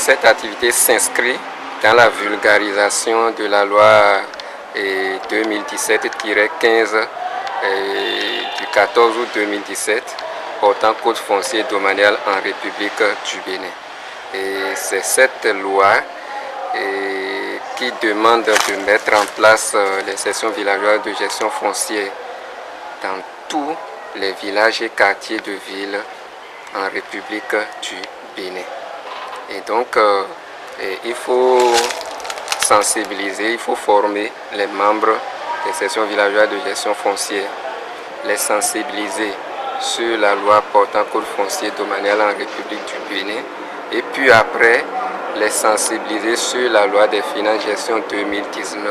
Cette activité s'inscrit dans la vulgarisation de la loi 2017-15 du 14 août 2017 portant code foncier domanial en République du Bénin. Et c'est cette loi qui demande de mettre en place les sections villageoises de gestion foncière dans tous les villages et quartiers de ville en République du Bénin. Et donc, il faut sensibiliser, il faut former les membres des sections villageoises de gestion foncière, les sensibiliser sur la loi portant code foncier domanial en République du Bénin, et puis après, les sensibiliser sur la loi des finances gestion 2019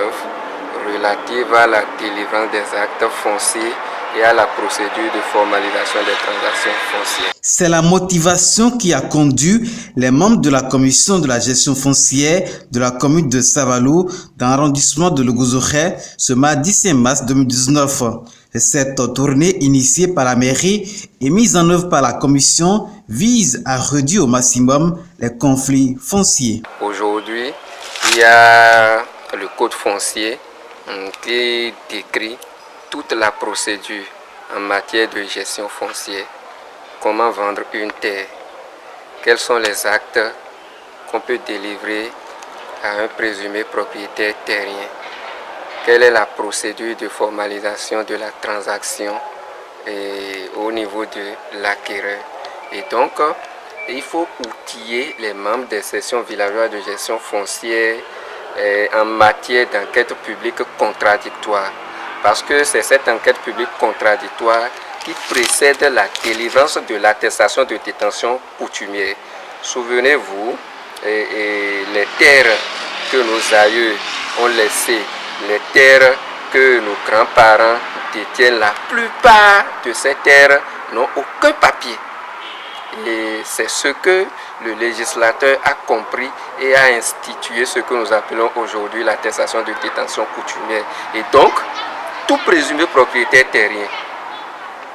relative à la délivrance des actes fonciers et à la procédure de formalisation des transactions foncières. C'est la motivation qui a conduit les membres de la commission de la gestion foncière de la commune de Savalou dans l'arrondissement de Luguzoré ce mardi 5 mars 2019. Cette tournée initiée par la mairie et mise en œuvre par la commission vise à réduire au maximum les conflits fonciers. Aujourd'hui, il y a le code foncier qui décrit toute la procédure en matière de gestion foncière. Comment vendre une terre? Quels sont les actes qu'on peut délivrer à un présumé propriétaire terrien? Quelle est la procédure de formalisation de la transaction au niveau de l'acquéreur? Et donc, il faut outiller les membres des sections villageoises de gestion foncière en matière d'enquête publique contradictoire. Parce que c'est cette enquête publique contradictoire qui précède la délivrance de l'attestation de détention coutumière. Souvenez-vous, les terres que nos aïeux ont laissées, les terres que nos grands-parents détiennent, la plupart de ces terres n'ont aucun papier. Et c'est ce que le législateur a compris et a institué ce que nous appelons aujourd'hui l'attestation de détention coutumière. Et donc, tout présumé propriétaire terrien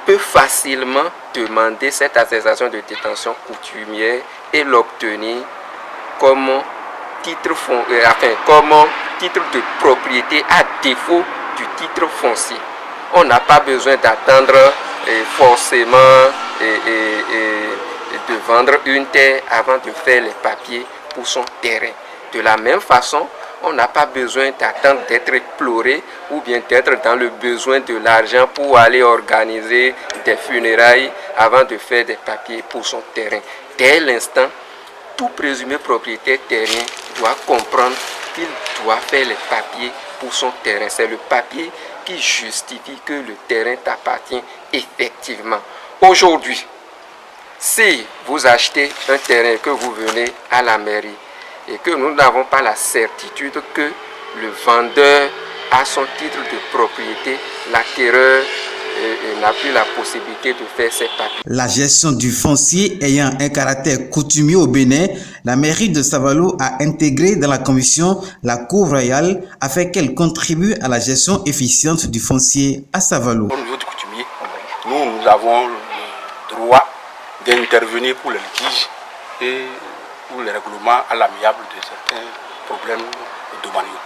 peut facilement demander cette attestation de détention coutumière et l'obtenir comme titre de propriété à défaut du titre foncier. On n'a pas besoin d'attendre forcément de vendre une terre avant de faire les papiers pour son terrain. De la même façon, on n'a pas besoin d'attendre d'être éploré ou bien d'être dans le besoin de l'argent pour aller organiser des funérailles avant de faire des papiers pour son terrain. Dès l'instant, tout présumé propriétaire terrien doit comprendre qu'il doit faire les papiers pour son terrain. C'est le papier qui justifie que le terrain t'appartient effectivement. Aujourd'hui, si vous achetez un terrain que vous venez à la mairie, et que nous n'avons pas la certitude que le vendeur a son titre de propriété, l'acquéreur n'a plus la possibilité de faire ses papiers. La gestion du foncier ayant un caractère coutumier au Bénin, la mairie de Savalou a intégré dans la commission la Cour royale afin qu'elle contribue à la gestion efficiente du foncier à Savalou. Au niveau du coutumier, nous avons le droit d'intervenir pour les litiges et pour le règlement à l'amiable de certains problèmes domaniaux.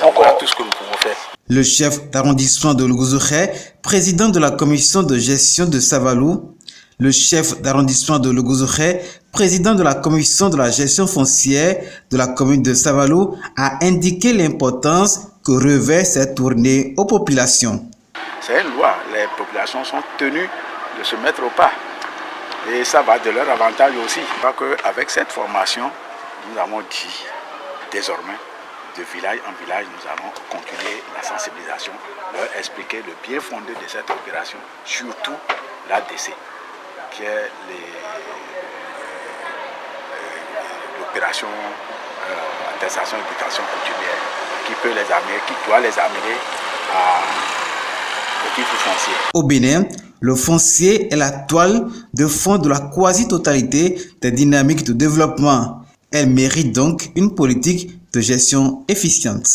Donc voilà tout ce que nous pouvons faire. Le chef d'arrondissement de Luguzoré, président de la commission de gestion de Savalou, le chef d'arrondissement de Luguzoré, président de la commission de la gestion foncière de la commune de Savalou, a indiqué l'importance que revêt cette tournée aux populations. C'est une loi, les populations sont tenues de se mettre au pas. Et ça va de leur avantage aussi. Je crois qu'avec cette formation, nous avons dit désormais, de village en village, nous allons continuer la sensibilisation, leur expliquer le bien fondé de cette opération, surtout l'ADC, qui est l'opération attestation de détention coutumière, qui peut les amener, qui doit les amener au titre foncier. Au Bénin, le foncier est la toile de fond de la quasi-totalité des dynamiques de développement. Elle mérite donc une politique de gestion efficiente.